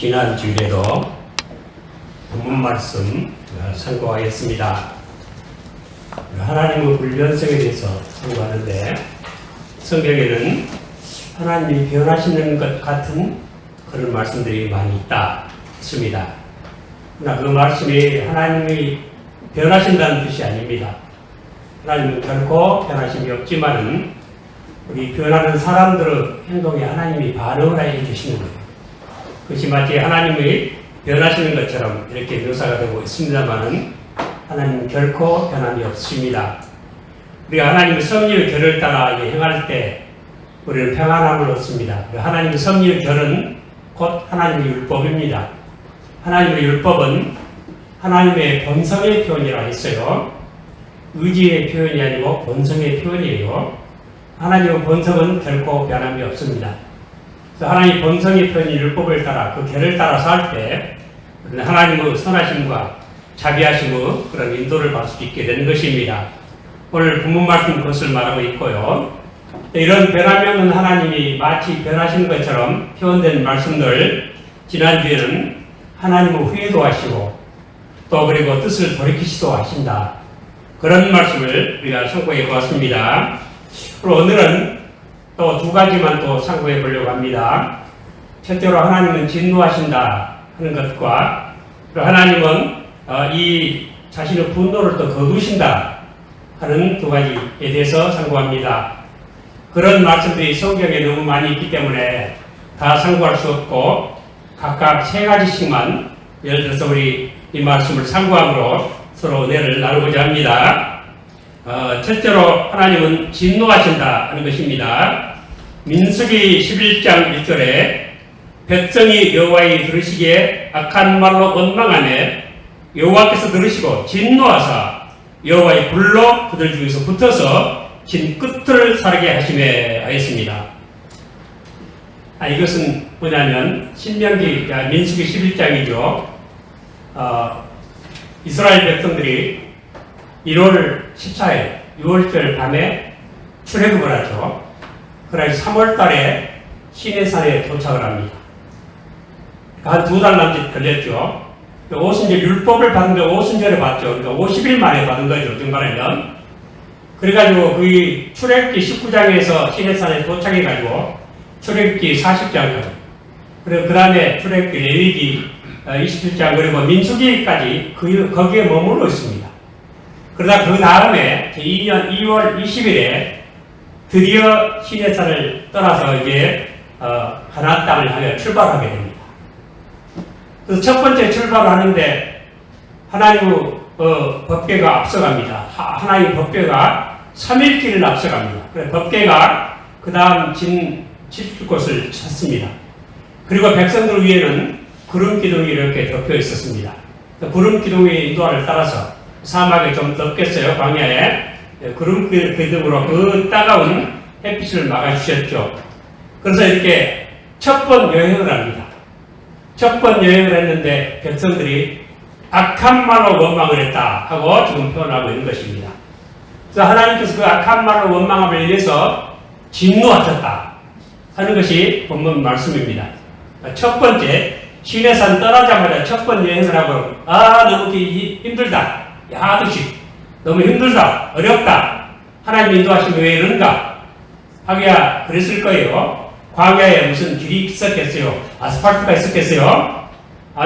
지난 주일에도 본문 말씀 상고하였습니다. 하나님의 불변성에 대해서 상고하는데, 성경에는 하나님이 변하시는 것 같은 그런 말씀들이 많이 있다 했습니다. 그러나 그 말씀이 하나님이 변하신다는 뜻이 아닙니다. 하나님은 결코 변하심이 없지만은 우리 변하는 사람들의 행동에 하나님이 반응을 해 주시는 거예요. 그것이 마치 하나님이 변하시는 것처럼 이렇게 묘사가 되고 있습니다만은 하나님은 결코 변함이 없습니다. 우리가 하나님의 섭리의 결을 따라 행할 때 우리는 평안함을 얻습니다. 하나님의 섭리의 결은 곧 하나님의 율법입니다. 하나님의 율법은 하나님의 본성의 표현이라 했어요. 의지의 표현이 아니고 본성의 표현이에요. 하나님의 본성은 결코 변함이 없습니다. 그래서 하나님의 본성의 표현이 율법을 따라 그 결을 따라서 할 때 하나님의 선하심과 자비하심의 그런 인도를 받을 수 있게 되는 것입니다. 오늘 본문 말씀 그것을 말하고 있고요. 이런 변함이 없는 하나님이 마치 변하신 것처럼 표현된 말씀들, 지난주에는 하나님의 후회도 하시고 또 그리고 뜻을 돌이키시도 하신다, 그런 말씀을 우리가 상고해 보았습니다. 그리고 오늘은 또 두 가지만 또 상고해 보려고 합니다. 첫째로 하나님은 진노하신다 하는 것과, 그리고 하나님은 이 자신의 분노를 또 거두신다 하는 두 가지에 대해서 상고합니다. 그런 말씀들이 성경에 너무 많이 있기 때문에 다 상고할 수 없고 각각 세 가지씩만 예를 들어서 우리 이 말씀을 상고함으로 서로 은혜를 나누고자 합니다. 첫째로 하나님은 진노하신다 하는 것입니다. 민수기 11장 1절에 백성이 여호와의 들으시기에 악한 말로 원망하매 여호와께서 들으시고 진노하사 여호와의 불로 그들 중에서 붙어서 진 끝을 사르게 하시매 하였습니다. 이것은 뭐냐면 민수기 11장이죠. 이스라엘 백성들이 1월 14일 6월절 밤에 출애굽을 하죠. 그래서 3월 달에 시내산에 도착을 합니다. 한 2달 남짓 걸렸죠. 오순절 율법을 받은 게 오순절에 받죠. 그러니까 50일 만에 받은 거죠, 정말에는. 그래가지고 그 출애굽기 19장에서 시내산에 도착해가지고 출애굽기 40장까지, 그리고 그 다음에 출애굽기 레위기 27장, 그리고 민수기까지 거기에 머물러 있습니다. 그러다 그 다음에 2년 2월 20일에 드디어 시내산을 떠나서 이제 가나안 땅을 향해 출발하게 됩니다. 그래서 첫 번째 출발을 하는데 하나님의 법궤가 앞서갑니다. 하나님의 법궤가 3일길을 앞서갑니다. 그래서 법궤가 그 다음 칠 곳을 찾습니다. 그리고 백성들 위에는 구름 기둥이 이렇게 덮여 있었습니다. 구름 기둥의 인도를 따라서 사막에 좀 덮겠어요. 광야에 구름 기둥으로 그 따가운 햇빛을 막아주셨죠. 그래서 이렇게 첫 번 여행을 합니다. 첫 번 여행을 했는데 백성들이 악한 말로 원망을 했다 하고 지금 표현하고 있는 것입니다. 그래서 하나님께서 그 악한 말로 원망함을 인해서 진노하셨다 하는 것이 본문 말씀입니다. 첫 번째, 시내산 떠나자마자 첫 번 여행을 하고 너무 힘들다, 야득시 너무 힘들다, 어렵다, 하나님 인도하시면 왜 이런가 하기야 그랬을 거예요. 광야에 무슨 길이 있었겠어요? 아스팔트가 있었겠어요?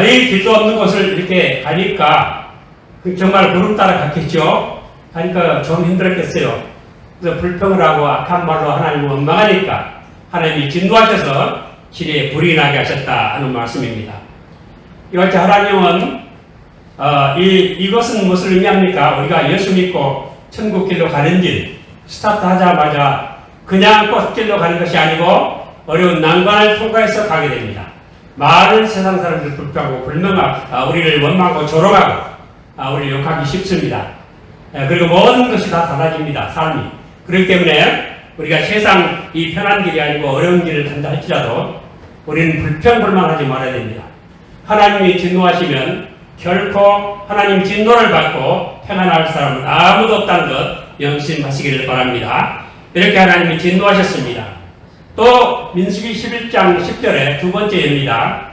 이 길도 없는 곳을 이렇게 가니까 정말 구름 따라 갔겠죠? 가니까 좀 힘들었겠어요. 그래서 불평을 하고 악한 말로 하나님을 원망하니까 하나님이 진노하셔서 시내에 불이 나게 하셨다 하는 말씀입니다. 이같이 하나님은 이것은 무엇을 의미합니까? 우리가 예수 믿고 천국길로 가는 길, 스타트 하자마자 그냥 꽃길로 가는 것이 아니고 어려운 난관을 통과해서 가게 됩니다. 많은 세상 사람들 불평하고 불명하고 우리를 원망하고 조롱하고 우리를 욕하기 쉽습니다. 그리고 모든 것이 다 달라집니다, 삶이. 그렇기 때문에 우리가 세상 이 편한 길이 아니고 어려운 길을 간다 할지라도 우리는 불평불만하지 말아야 됩니다. 하나님이 진노하시면 결코 하나님 진노를 받고 평안할 사람은 아무도 없다는 것 명심하시기를 바랍니다. 이렇게 하나님이 진노하셨습니다. 또 민수기 11장 10절에 두 번째입니다.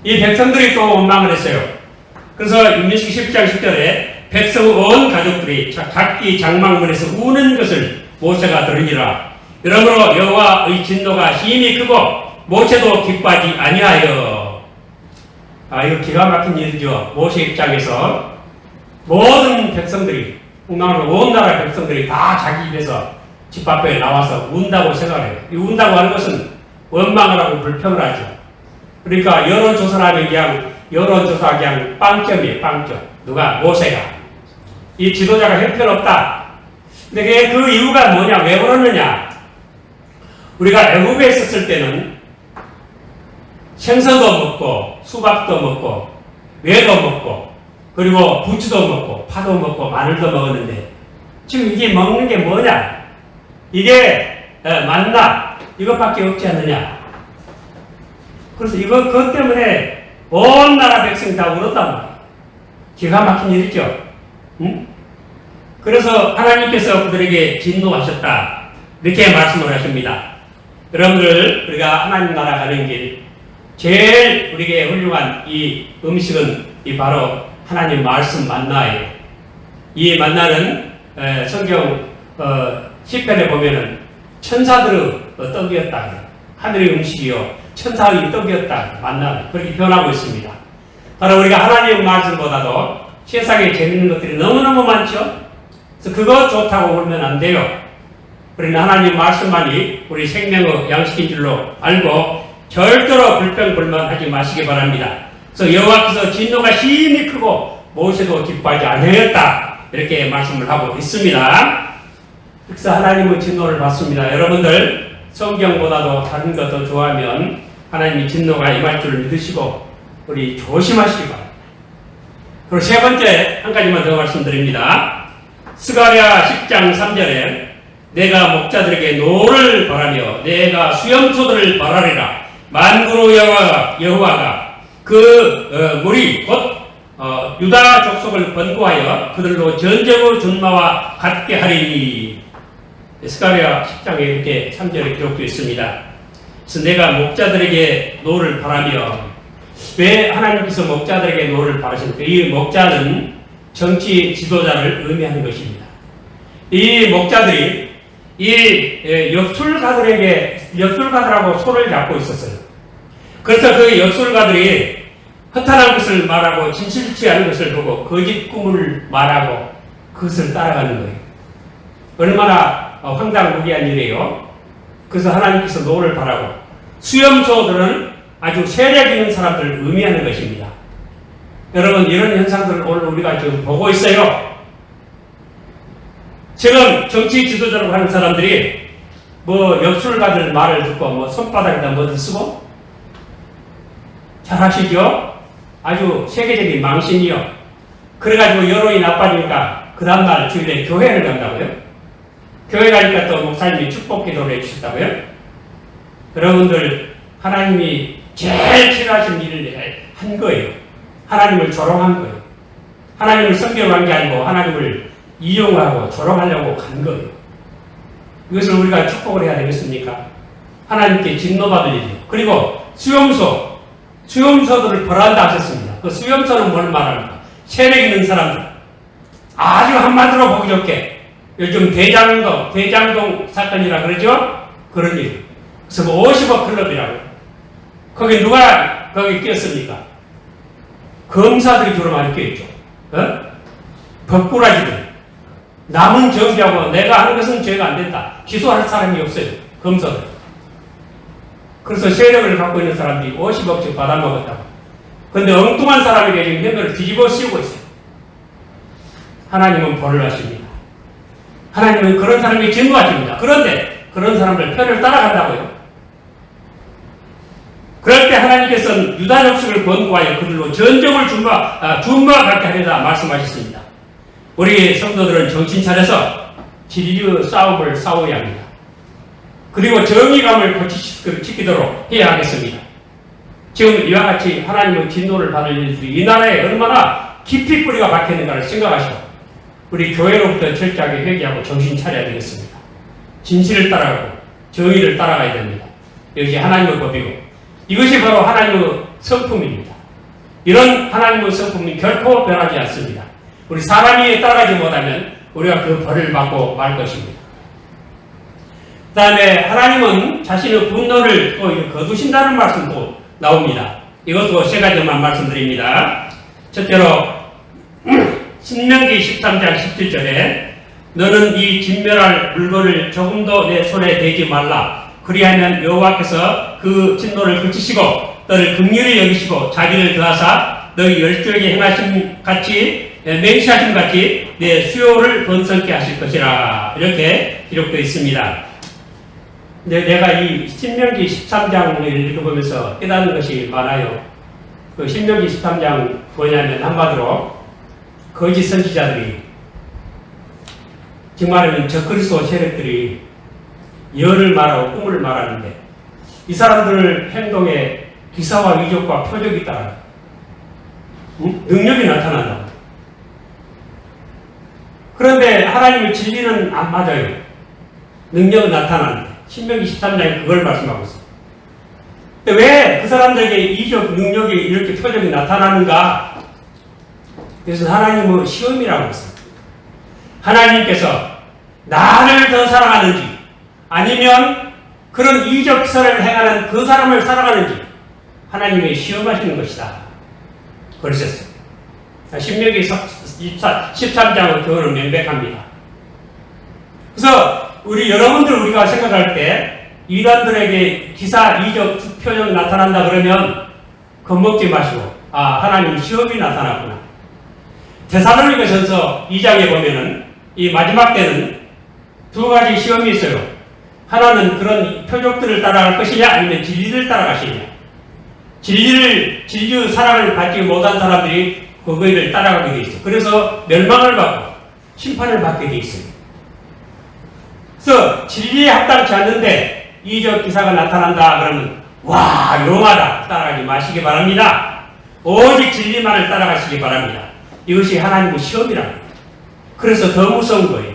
이 백성들이 또 원망을 했어요. 그래서 민수기 10장 10절에 백성 온 가족들이 각기 장막문에서 우는 것을 모세가 들으니라. 그러므로 여호와의 진노가 심히 크고 모세도 기뻐하지 아니하여. 이거 기가 막힌 일이죠. 모세 입장에서 모든 백성들이, 온 나라 백성들이 다 자기 집에서 집 앞에 나와서 운다고 생각해요. 이 운다고 하는 것은 원망을 하고 불평을 하죠. 그러니까 여론조사라면 그냥 빵점이에요. 빵점. 누가? 모세가. 이 지도자가 형편없다. 근데 그 이유가 뭐냐? 왜 그러느냐? 우리가 애국에 있었을 때는 생선도 먹고 수박도 먹고 외도 먹고 그리고 부추도 먹고 파도 먹고 마늘도 먹었는데 지금 이게 먹는 게 뭐냐? 이게 만나 이것밖에 없지 않느냐? 그래서 그것 때문에 온 나라 백성이 다 울었단 말이에요. 기가 막힌 일이죠. 응? 그래서 하나님께서 그들에게 진노하셨다. 이렇게 말씀을 하십니다. 여러분들, 우리가 하나님 나라 가는 길, 제일 우리에게 훌륭한 이 음식은 바로 하나님 말씀 만나예요. 이 만나는 성경 10편에 보면은 천사들의 떡이었다. 하늘의 음식이요. 천사의 떡이었다. 만나는. 그렇게 표현하고 있습니다. 바로 우리가 하나님 말씀보다도 세상에 재밌는 것들이 너무너무 많죠. 그래서 그거 좋다고 울면 안 돼요. 우리는 하나님 말씀만이 우리 생명의 양식인 줄로 알고 절대로 불평불만하지 마시기 바랍니다. 그래서 여호와께서 진노가 심히 크고 모세도 기뻐하지 아니하였다. 이렇게 말씀을 하고 있습니다. 그래서 하나님의 진노를 받습니다. 여러분들 성경보다도 다른 것도 좋아하면 하나님의 진노가 임할 줄을 믿으시고 우리 조심하시기 바랍니다. 그리고 세 번째 한 가지만 더 말씀드립니다. 스가랴 10장 3절에 내가 목자들에게 노를 바라며 내가 수염소들을 바라리라. 만군의 여호와가 그 무리 곧 유다 족속을 권고하여 그들로 전쟁의 준마와 같게 하리니. 스가랴 10장에 이렇게 3절에 기록되어 있습니다. 그래서 내가 목자들에게 노를 바라며, 왜 하나님께서 목자들에게 노를 바라십니까? 이 목자는 정치 지도자를 의미하는 것입니다. 이 목자들이 이 역술가들하고 손을 잡고 있었어요. 그래서 그 역술가들이 허탄한 것을 말하고 진실치 않은 것을 보고 거짓 꿈을 말하고 그것을 따라가는 거예요. 얼마나 황당무계한 일이에요. 그래서 하나님께서 노를 바라고, 수염소들은 아주 세력 있는 사람들을 의미하는 것입니다. 여러분, 이런 현상들을 오늘 우리가 지금 보고 있어요. 지금 정치 지도자라고 하는 사람들이 역술가들 말을 듣고 손바닥에다 뭐를 쓰고, 잘 아시죠? 아주 세계적인 망신이요. 그래가지고 여론이 나빠지니까 그 다음날 주일에 교회를 간다고요? 교회 가니까 또 목사님이 축복 기도를 해주셨다고요? 여러분들, 하나님이 제일 싫어하신 일을 한 거예요. 하나님을 조롱한 거예요. 하나님을 섬겨간 게 아니고 하나님을 이용하고 조롱하려고 간 거예요. 이것을 우리가 축복을 해야 되겠습니까? 하나님께 진노받을 일이요. 그리고 수용소들을 벌한다 하셨습니다. 그 수용소는 뭘 말합니까? 세력 있는 사람들. 아주 한마디로 보기 좋게 요즘 대장동 사건이라 그러죠? 그런 일. 그래서 50억 클럽이라고. 거기 누가 거기 끼었습니까? 검사들이 주로 많이 끼었죠. 법꾸라지들. 남은 정비하고 내가 하는 것은 죄가 안 된다. 기소할 사람이 없어요. 검사들. 그래서 세력을 갖고 있는 사람들이 50억씩 받아먹었다고. 그런데 엉뚱한 사람에게 지금 혐의를 뒤집어 씌우고 있어요. 하나님은 벌을 하십니다. 하나님은 그런 사람에게 진노하십니다. 그런데 그런 사람들 편을 따라간다고요. 그럴 때 하나님께서는 유다 족속을 권고하여 그들로 전쟁을 준마하게 하리라 말씀하셨습니다. 우리 성도들은 정신 차려서 진리의 싸움을 싸워야 합니다. 그리고 정의감을 고치도록 해야 하겠습니다. 지금 이와 같이 하나님의 진노를 받을 일들이 이 나라에 얼마나 깊이 뿌리가 박혀있는가를 생각하시고 우리 교회로부터 철저하게 회개하고 정신 차려야 되겠습니다. 진실을 따라가고 정의를 따라가야 됩니다. 이것이 하나님의 법이고 이것이 바로 하나님의 성품입니다. 이런 하나님의 성품이 결코 변하지 않습니다. 우리 사람이 따라가지 못하면 우리가 그 벌을 받고 말 것입니다. 그 다음에 하나님은 자신의 분노를 또 거두신다는 말씀도 나옵니다. 이것도 세 가지만 말씀드립니다. 첫째로 신명기 13장 17절에 너는 이 진멸할 물건을 조금도 내 손에 대지 말라. 그리하면 여호와께서 그 진노를 그치시고 너를 긍휼히 여기시고 자비를 더하사 너희 열조에게 행하심 같이 맹시하심 같이 내 수요를 번성케 하실 것이라. 이렇게 기록되어 있습니다. 근데 내가 이 신명기 13장을 읽어보면서 깨닫는 것이 많아요. 그 신명기 13장 뭐냐면 한마디로 거짓 선지자들이 정말이면 적그리스도 세력들이 열을 말하고 꿈을 말하는데 이 사람들 행동에 기사와 위적과 표적이 따라 능력이 나타난다. 그런데 하나님의 진리는 안 맞아요. 능력은 나타나는데 신명기 13장에 그걸 말씀하고 있어요. 왜 그 사람들에게 이적 능력이 이렇게 표적이 나타나는가? 그래서 하나님은 시험이라고 했어요. 하나님께서 나를 더 사랑하는지 아니면 그런 이적 기사를 행하는 그 사람을 사랑하는지 하나님이 시험하시는 것이다. 그러셨어요. 신명기 13장의 교훈은 명백합니다. 그래서 우리가 생각할 때 이단들에게 기사, 이적, 표적 나타난다 그러면 겁먹지 마시고 하나님 시험이 나타났구나. 데살로니가전서 2장에 보면은 이 마지막 때는 두 가지 시험이 있어요. 하나는 그런 표적들을 따라갈 것이냐 아니면 진리를 따라가시냐. 진리의 사랑을 받지 못한 사람들이 그거를 따라가게 돼 있어요. 그래서 멸망을 받고 심판을 받게 돼 있어요. 그래서 진리에 합당치 않는데 이적 기사가 나타난다 그러면 와 용하다 따라가지 마시기 바랍니다. 오직 진리만을 따라가시기 바랍니다. 이것이 하나님의 시험이라고 해요. 그래서 더 무서운 거예요.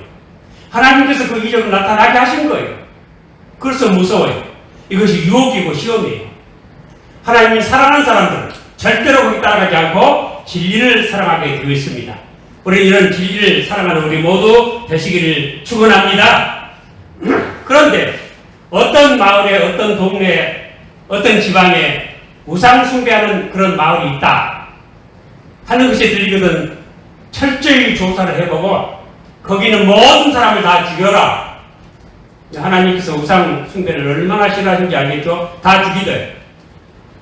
하나님께서 그 이적을 나타나게 하신 거예요. 그래서 무서워요. 이것이 유혹이고 시험이에요. 하나님이 사랑하는 사람들은 절대로 거기 따라가지 않고 진리를 사랑하게 되어 있습니다. 우리 이런 진리를 사랑하는 우리 모두 되시기를 축원합니다. 그런데 어떤 마을에 어떤 동네에 어떤 지방에 우상 숭배하는 그런 마을이 있다 하는 것이 들리거든 철저히 조사를 해보고 거기는 모든 사람을 다 죽여라. 하나님께서 우상 숭배를 얼마나 싫어하시는지 알겠죠? 다 죽이대.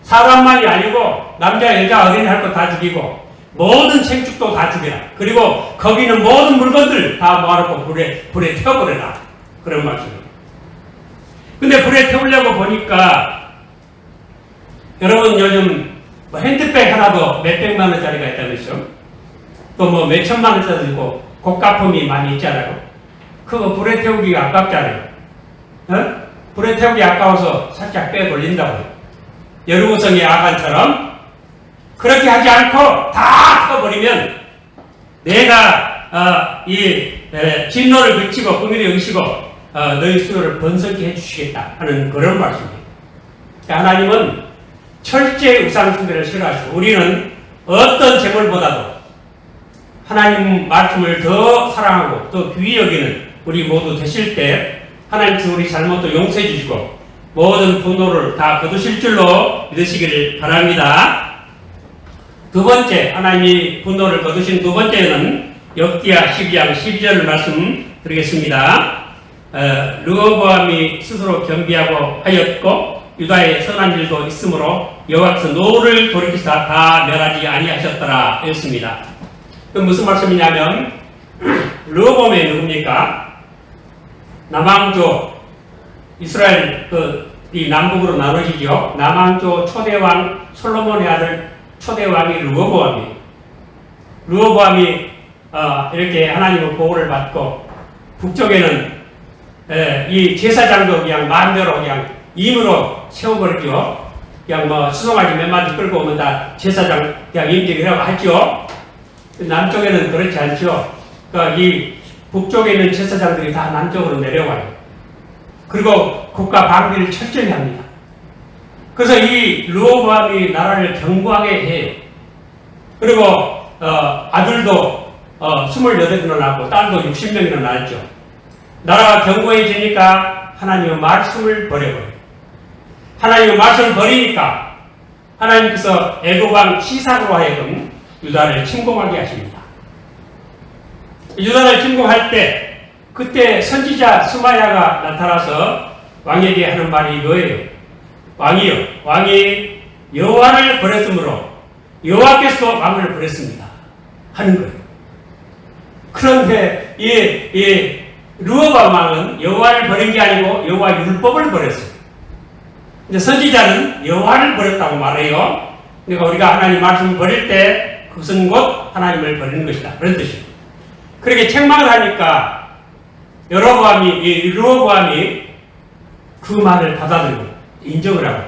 사람만이 아니고 남자 여자 어린이 할 거 다 죽이고 모든 생축도 다 죽여라. 그리고 거기는 모든 물건들 다 모아놓고 불에 태워버려라. 그런 말씀이에요. 근데 불에 태우려고 보니까 여러분 요즘 핸드백 하나도 몇백만 원짜리가 있다면서요? 또 몇천만 원짜리 있고 고가품이 많이 있잖아요. 그거 불에 태우기가 아깝잖아요. 어? 불에 태우기 아까워서 살짝 빼 돌린다고요. 여루구성의 아간처럼 그렇게 하지 않고 다 태워버리면 내가 진노를 그치고 긍휼히 여기시고 너희 수요를 번성케 해주시겠다 하는 그런 말씀이에요. 하나님은 철저히 우상숭배를 싫어하시고 우리는 어떤 재물보다도 하나님 말씀을 더 사랑하고 더 귀히 여기는 우리 모두 되실 때 하나님께서 우리 잘못도 용서해 주시고 모든 분노를 다 거두실 줄로 믿으시기를 바랍니다. 두 번째, 하나님이 분노를 거두신 두 번째는 역기야 12장 12절을 말씀드리겠습니다. 르호보암이 스스로 겸비하고 하였고 유다의 선한 일도 있으므로 여호와께서 노를 돌이키사 다 멸하지 아니하셨더라 했습니다. 그 무슨 말씀이냐면 르호보암이 누굽니까? 남왕조 이스라엘 이 남북으로 나눠지죠. 남왕조 초대왕 솔로몬의 아들 초대왕이 르호보암이에요. 르호보암이 이렇게 하나님의 보호를 받고 북쪽에는 이 제사장도 그냥 마음대로 그냥 임으로 세워버리죠. 그냥 수송아지 몇 마디 끌고 오면 다 제사장 그냥 임직이라고 하죠. 남쪽에는 그렇지 않죠. 그러니까 이 북쪽에 있는 제사장들이 다 남쪽으로 내려와요. 그리고 국가 방비를 철저히 합니다. 그래서 이 르호보암이 나라를 견고하게 해요. 그리고 아들도 28명이나 낳고 딸도 60명이나 낳았죠. 나라가 견고해지니까 하나님의 말씀을 버려버려요. 하나님의 말씀을 버리니까 하나님께서 애굽왕 시삭으로 하여금 유다를 침공하게 하십니다. 유다를 침공할 때 그때 선지자 스마야가 나타나서 왕에게 하는 말이 이거예요. 왕이요, 왕이 여호와를 버렸으므로 여호와께서도 왕을 버렸습니다 하는 거예요. 그런데 이 르호보암 왕은 여호와를 버린 게 아니고 여호와 율법을 버렸어요. 근데 선지자는 여호와를 버렸다고 말해요. 그러니까 우리가 하나님 말씀을 버릴 때 그것은 곧 하나님을 버리는 것이다, 그런 뜻이에요. 그렇게 책망을 하니까 르호보암이 그 말을 받아들이고 인정을 하고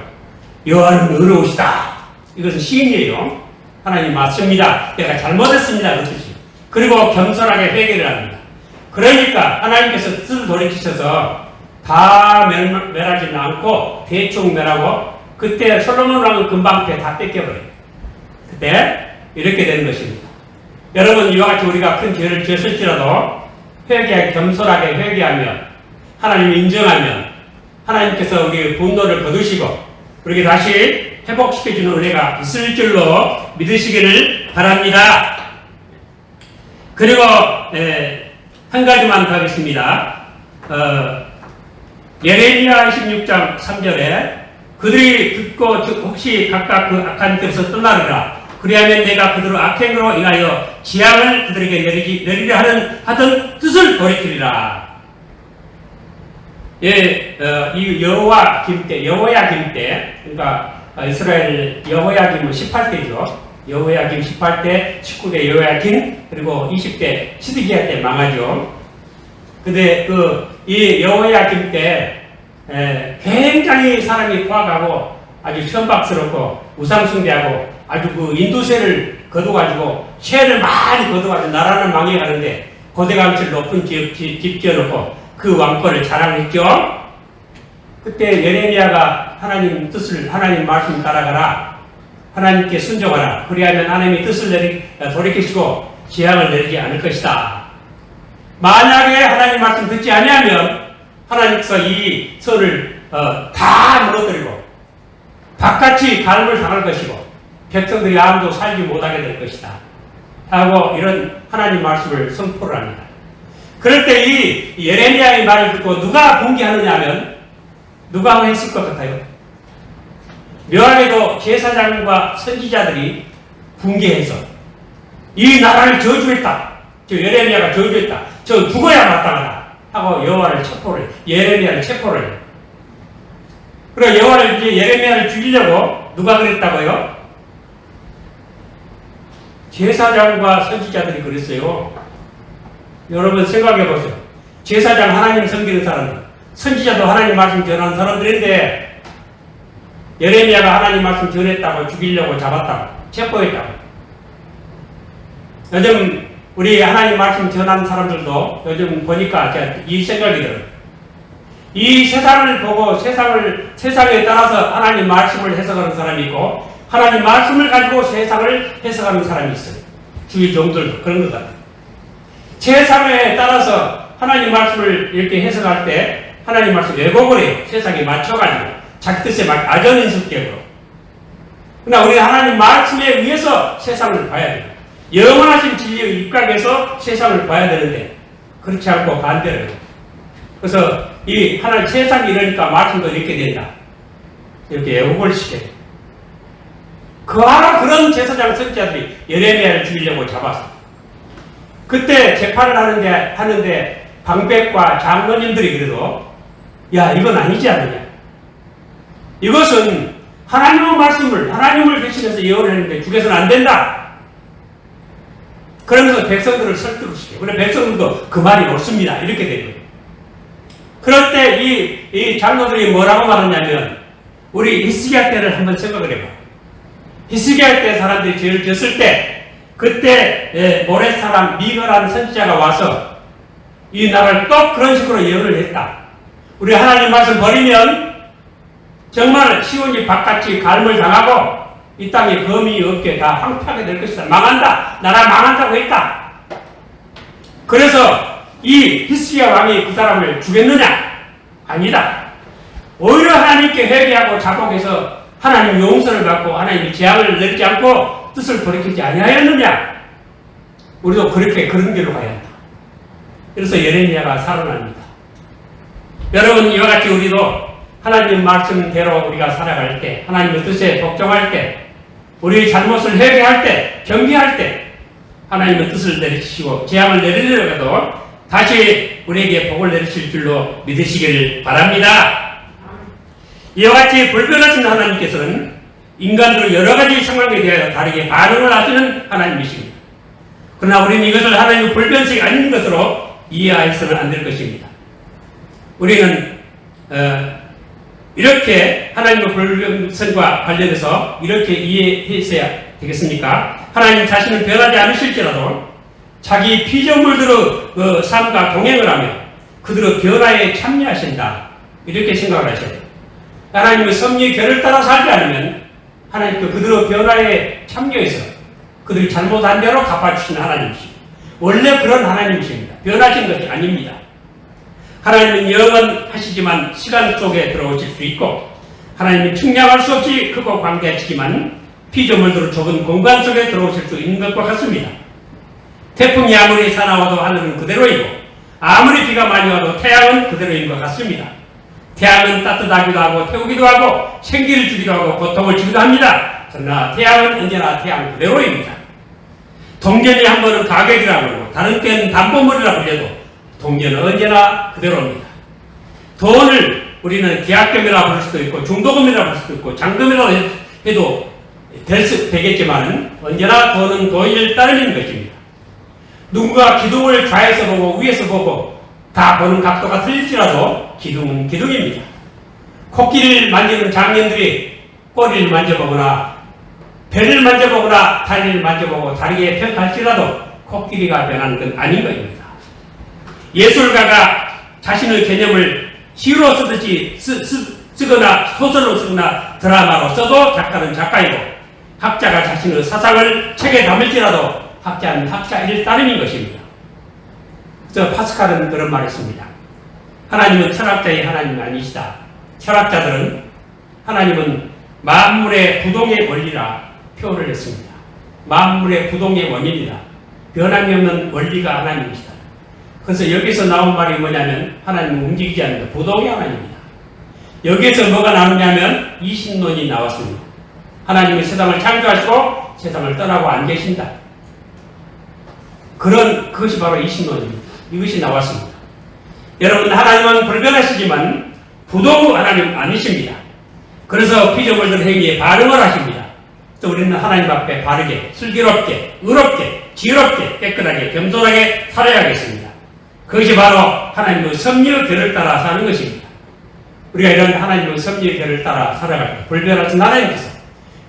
여호와는 의로우시다, 이것은 시인이에요. 하나님 맞습니다, 내가 잘못했습니다, 그 뜻이에요. 그리고 겸손하게 회개를 합니다. 그러니까 하나님께서 뜻을 돌이키셔서 다 멸하지는 않고 대충 멸하고 그때 솔로몬 왕은 금방 다 뺏겨버려요. 그때 이렇게 되는 것입니다. 여러분, 이와 같이 우리가 큰 죄를 지었을지라도 겸손하게 회개하며 하나님을 인정하면 하나님께서 우리의 분노를 거두시고 우리에게 다시 회복시켜주는 은혜가 있을 줄로 믿으시기를 바랍니다. 그리고 한 가지만 더 하겠습니다. 예레미야 26장 3절에 그들이 듣고 혹시 각각 그 악한 뜻에서 떠나리라. 그리하면 내가 그들의 악행으로 인하여 재앙을 그들에게 내리려 하던 뜻을 돌이키리라. 이 여호야김 때, 그러니까 이스라엘 여호야김은 18대죠. 여호야김 18대, 19대 여호야김, 그리고 20대 시드기야 때 망하죠. 근데 이 여호야김 때 굉장히 사람이 포악하고 아주 천박스럽고 우상숭배하고 아주 그 인두세를 거둬가지고 세를 많이 거둬가지고 나라는 망해가는데 고대감칠 높은 집 지어놓고 그 왕권을 자랑했죠. 그때 예레미야가 하나님 뜻을, 하나님 말씀 따라가라, 하나님께 순종하라, 그리하면 하나님이 뜻을 돌이키시고 재앙을 내리지 않을 것이다. 만약에 하나님 말씀 듣지 아니하면 하나님께서 이 선을 다 무너뜨리고 바깥이 갈물 당할 것이고 백성들이 아무도 살지 못하게 될 것이다 하고 이런 하나님 말씀을 선포를 합니다. 그럴 때 이 예레미야의 말을 듣고 누가 붕괴하느냐 하면 누가 했을 것 같아요? 묘하게도 제사장과 선지자들이 붕괴해서 이 나라를 저주했다, 저 예레미야가 저주했다, 저 죽어야 마땅하다 하고 예레미야를 체포를 해요. 그리고 예레미야를 죽이려고 누가 그랬다고요? 제사장과 선지자들이 그랬어요. 여러분 생각해 보세요. 제사장 하나님 섬기는 사람들, 선지자도 하나님 말씀 전하는 사람들인데 예레미야가 하나님 말씀 전했다고 죽이려고 잡았다고 체포했다고. 요즘 우리 하나님 말씀 전하는 사람들도 요즘 보니까 이 생각이 들어요. 이 세상을 보고 세상에 따라서 하나님 말씀을 해석하는 사람이 있고 하나님 말씀을 가지고 세상을 해석하는 사람이 있어요. 주위 종들도 그런 것 같아요. 세상에 따라서 하나님 말씀을 이렇게 해석할 때 하나님 말씀 왜곡을 해요. 세상에 맞춰가지고 자기 뜻에 아전인식적으로. 그러나 우리가 하나님 말씀에 의해서 세상을 봐야 돼요. 영원하신 진리의 입각에서 세상을 봐야 되는데 그렇지 않고 반대로 해요. 그래서 이 하나님 세상이 이러니까 말씀도 이렇게 된다, 이렇게 왜곡을 시켜요. 그런 제사장 선지자들이 예레미야를 죽이려고 잡았어요. 그때 재판을 하는데 방백과 장로님들이 그래도 야, 이건 아니지 않느냐, 이것은 하나님의 말씀을 하나님을 대신해서 예언을 했는데 죽여서는 안 된다. 그러면서 백성들을 설득을 시켜요. 그래 백성들도 그 말이 옳습니다, 이렇게 된 거예요. 그럴 때 이 장로들이 뭐라고 말하냐면 우리 히스기야 때를 한번 생각을 해봐. 히스기야 때 사람들이 죄를 지었을 때 그때 모레 사람 미가라는 선지자가 와서 이 나라를 또 그런 식으로 예언을 했다. 우리 하나님 말씀 버리면 정말 시온이 바깥이 갈물 당하고 이 땅에 검이 없게 다 황폐하게 될 것이다. 망한다. 나라 망한다고 했다. 그래서 이 히스기야 왕이 그 사람을 죽였느냐? 아니다. 오히려 하나님께 회개하고 자복해서 하나님 용서를 받고 하나님이 재앙을 내리지 않고 뜻을 돌이키지 아니하였느냐? 우리도 그런 길로 가야 한다. 그래서 예레미야가 살아납니다. 여러분, 이와 같이 우리도 하나님 말씀대로 우리가 살아갈 때, 하나님의 뜻에 복종할 때, 우리의 잘못을 회개할 때, 경계할 때 하나님의 뜻을 내리시고 재앙을 내리려고 다시 우리에게 복을 내리실 줄로 믿으시기를 바랍니다. 이와 같이 불변하신 하나님께서는 인간들 여러 가지 상황에 대하여 다르게 반응을 하시는 하나님이십니다. 그러나 우리는 이것을 하나님의 불변성이 아닌 것으로 이해해서는 안 될 것입니다. 우리는 이렇게 하나님의 불변성과 관련해서 이렇게 이해했어야 되겠습니까? 하나님 자신은 변하지 않으실지라도 자기 피조물들의 삶과 동행을 하며 그들의 변화에 참여하신다. 이렇게 생각을 하셔야 돼요. 하나님의 섭리의 결을 따라 살지 않으면 하나님께 그들의 변화에 참여해서 그들이 잘못한 대로 갚아주시는 하나님이십니다. 원래 그런 하나님이십니다. 변하신 것이 아닙니다. 하나님은 영원하시지만 시간 속에 들어오실 수 있고 하나님은 측량할 수 없이 크고 광대하시지만 피조물들은 좁은 공간 속에 들어오실 수 있는 것과 같습니다. 태풍이 아무리 사나워도 하늘은 그대로이고 아무리 비가 많이 와도 태양은 그대로인 것 같습니다. 태양은 따뜻하기도 하고 태우기도 하고 생기를 주기도 하고 고통을 주기도 합니다. 그러나 태양은 언제나 태양 그대로입니다. 동전이 한 번은 가격이라고 하고 다른 때는 담보물이라고 불려도 동전은 언제나 그대로입니다. 돈을 우리는 계약금이라고 부를 수도 있고 중도금이라고 부를 수도 있고 잔금이라고 해도 되겠지만 언제나 돈은 돈일 따름인 것입니다. 누군가 기둥을 좌에서 보고 위에서 보고 다 보는 각도가 틀릴지라도 기둥은 기둥입니다. 코끼리를 만지는 장년들이 꼬리를 만져보거나 배를 만져보거나 다리를 만져보고 다르게 평가할지라도 코끼리가 변하는 건 아닌 것입니다. 예술가가 자신의 개념을 시로 쓰듯이 쓰거나 소설로 쓰거나 드라마로 써도 작가는 작가이고 학자가 자신의 사상을 책에 담을지라도 학자는 학자일 따름인 것입니다. 그래서 파스칼은 그런 말을 했습니다. 하나님은 철학자의 하나님이 아니시다. 철학자들은 하나님은 만물의 부동의 원리라 표현을 했습니다. 만물의 부동의 원리입니다. 변함이 없는 원리가 하나님이시다. 그래서 여기서 나온 말이 뭐냐면 하나님은 움직이지 않는다. 부동의 하나님입니다. 여기에서 뭐가 나오냐면 이신론이 나왔습니다. 하나님이 세상을 창조하시고 세상을 떠나고 안 계신다. 그것이 바로 이신론입니다. 이것이 나왔습니다. 여러분, 하나님은 불변하시지만 부동의 하나님 아니십니다. 그래서 피조물들 행위에 반응을 하십니다. 또 우리는 하나님 앞에 바르게, 슬기롭게, 의롭게, 지혜롭게, 깨끗하게, 겸손하게 살아야겠습니다. 그것이 바로 하나님의 섭리의 결을 따라 사는 것입니다. 우리가 이런 하나님의 섭리의 결을 따라 살아갈 때 불변하신 하나님께서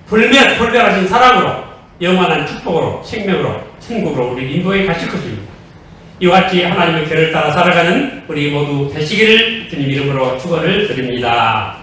불변하신 사랑으로 영원한 축복으로 생명으로 천국으로 우리 인도해 가실 것입니다. 이와 같이 하나님의 결을 따라 살아가는 우리 모두 되시기를 주님 이름으로 축원을 드립니다.